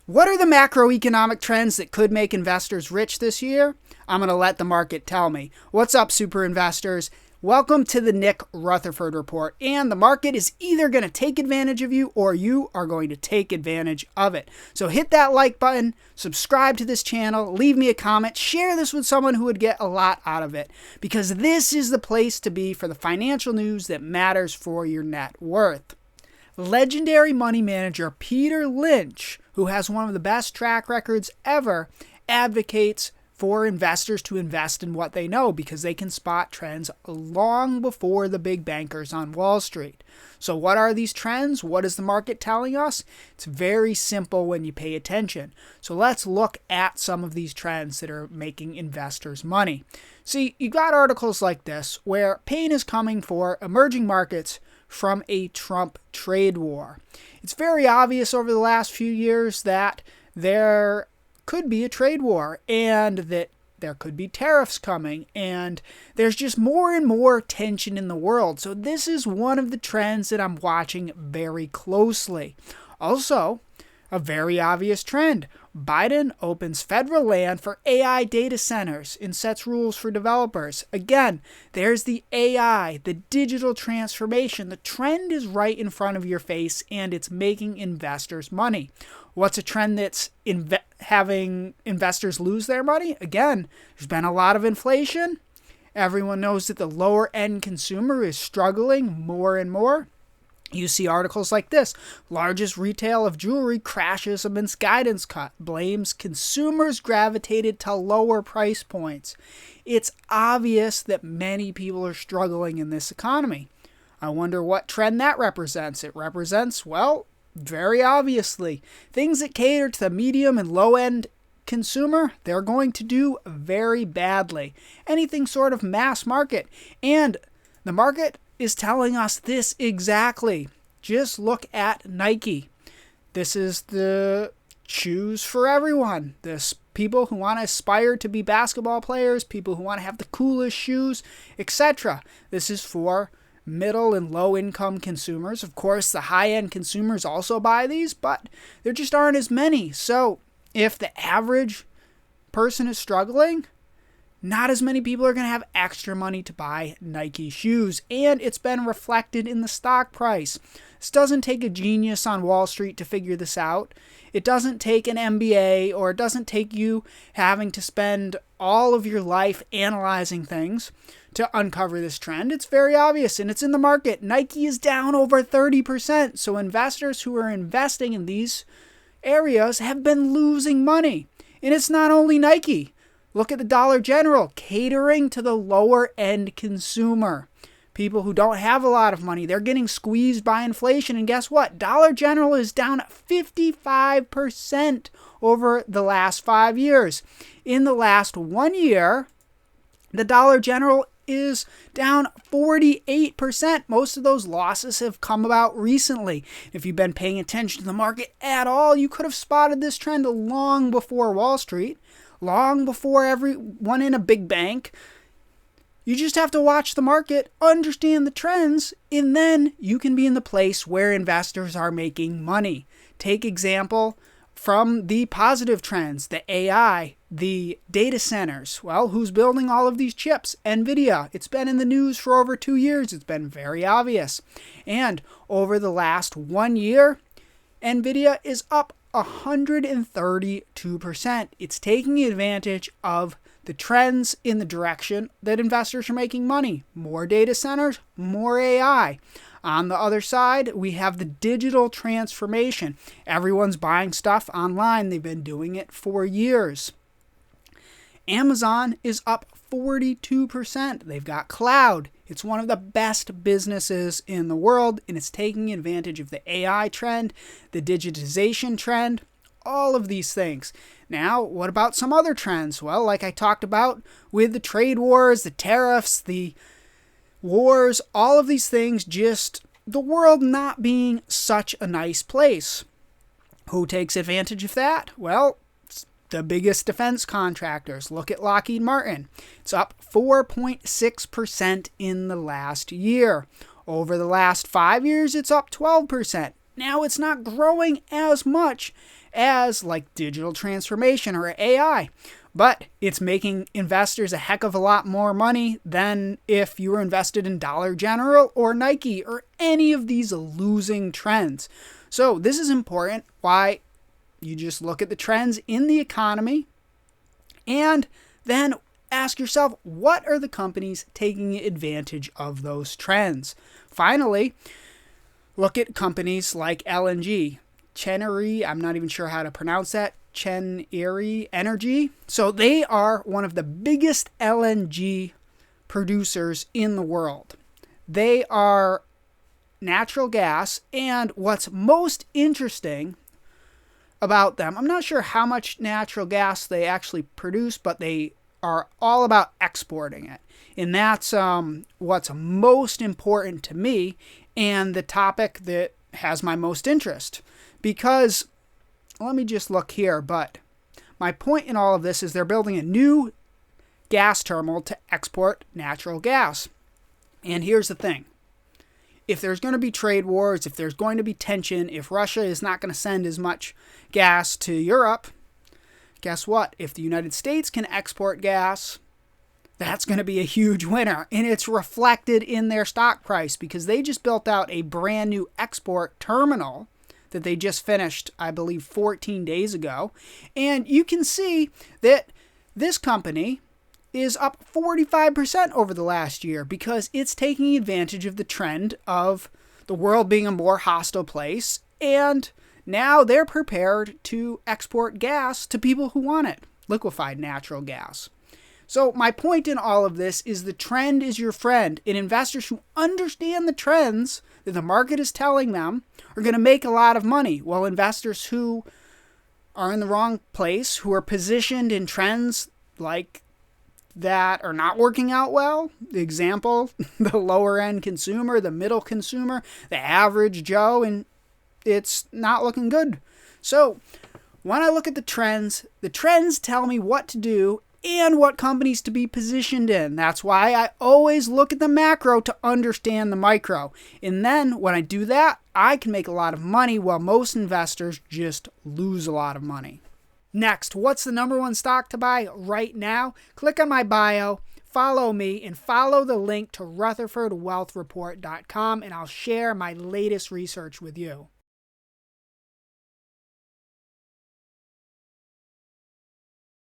What are the macroeconomic trends that could make investors rich this year? I'm going to let the market tell me. What's up, super investors? Welcome to the Nick Rutherford Report. And the market is either going to take advantage of you or you are going to take advantage of it. So hit that like button, subscribe to this channel, leave me a comment, share this with someone who would get a lot out of it. Because this is the place to be for the financial news that matters for your net worth. Legendary money manager Peter Lynch, who has one of the best track records ever, advocates for investors to invest in what they know because they can spot trends long before the big bankers on Wall Street. So what are these trends? What is the market telling us? It's very simple when you pay attention. So let's look at some of these trends that are making investors money. See, you got articles like this where pain is coming for emerging markets from a Trump trade war. It's very obvious over the last few years that there could be a trade war and that there could be tariffs coming, and there's just more and more tension in the world. So this is one of the trends that I'm watching very closely. Also, a very obvious trend. Biden opens federal land for AI data centers and sets rules for developers. Again, there's the AI, the digital transformation. The trend is right in front of your face and it's making investors money. What's a trend that's having investors lose their money? Again, there's been a lot of inflation. Everyone knows that the lower end consumer is struggling more and more. You see articles like this. Largest retail of jewelry crashes amidst guidance cut. Blames consumers gravitated to lower price points. It's obvious that many people are struggling in this economy. I wonder what trend that represents. It represents, well, very obviously, things that cater to the medium and low end consumer, they're going to do very badly. Anything sort of mass market. And the market is telling us this exactly. Just look at Nike. This is the shoes for everyone. This people who want to aspire to be basketball players, people who want to have the coolest shoes, etc. This is for middle and low income consumers. Of course, the high end consumers also buy these, but there just aren't as many. So if the average person is struggling, not as many people are going to have extra money to buy Nike shoes, and it's been reflected in the stock price. This doesn't take a genius on Wall Street to figure this out. It doesn't take an MBA, or it doesn't take you having to spend all of your life analyzing things to uncover this trend. It's very obvious, and it's in the market. Nike is down over 30%, so investors who are investing in these areas have been losing money. And it's not only Nike. Look at the Dollar General, catering to the lower end consumer. People who don't have a lot of money, they're getting squeezed by inflation. And guess what? Dollar General is down 55% over the last 5 years. In the last 1 year, the Dollar General is down 48%. Most of those losses have come about recently. If you've been paying attention to the market at all, you could have spotted this trend long before Wall Street. Long before everyone in a big bank. You just have to watch the market, understand the trends, and then you can be in the place where investors are making money. Take example from the positive trends, the AI, the data centers. Well, who's building all of these chips? NVIDIA. It's been in the news for over 2 years. It's been very obvious. And over the last 1 year, NVIDIA is up 132%. It's taking advantage of the trends in the direction that investors are making money. More data centers, more AI. On the other side, we have the digital transformation. Everyone's buying stuff online. They've been doing it for years. Amazon is up 42%. They've got cloud. It's one of the best businesses in the world, and it's taking advantage of the AI trend, the digitization trend, all of these things. Now, what about some other trends? Well, like I talked about with the trade wars, the tariffs, the wars, all of these things, just the world not being such a nice place. Who takes advantage of that? Well, the biggest defense contractors. Look at Lockheed Martin. It's up 4.6% in the last year. Over the last 5 years, it's up 12%. now it's not growing as much as like digital transformation or AI, but it's making investors a heck of a lot more money than if you were invested in Dollar General or Nike or any of these losing trends. So this is important, why you just look at the trends in the economy and then ask yourself, what are the companies taking advantage of those trends? Finally, look at companies like LNG, Chenery, I'm not even sure how to pronounce that, Chenery Energy. So they are one of the biggest LNG producers in the world. They are natural gas, and what's most interesting about them, I'm not sure how much natural gas they actually produce, but they are all about exporting it. And that's what's most important to me and the topic that has my most interest. Because, let me just look here, but my point in all of this is they're building a new gas terminal to export natural gas. And here's the thing. If there's going to be trade wars, if there's going to be tension, if Russia is not going to send as much gas to Europe, guess what? If the United States can export gas, that's going to be a huge winner. And it's reflected in their stock price because they just built out a brand new export terminal that they just finished, I believe, 14 days ago. And you can see that this company is up 45% over the last year because it's taking advantage of the trend of the world being a more hostile place, and now they're prepared to export gas to people who want it, liquefied natural gas. So my point in all of this is the trend is your friend, and investors who understand the trends that the market is telling them are going to make a lot of money, while investors who are in the wrong place, who are positioned in trends like that are not working out well. The example, the lower end consumer, the middle consumer, the average Joe, and it's not looking good. So when I look at the trends tell me what to do and what companies to be positioned in. That's why I always look at the macro to understand the micro. And then when I do that, I can make a lot of money while most investors just lose a lot of money. Next, what's the number one stock to buy right now? Click on my bio, follow me, and follow the link to RutherfordWealthReport.com, and I'll share my latest research with you.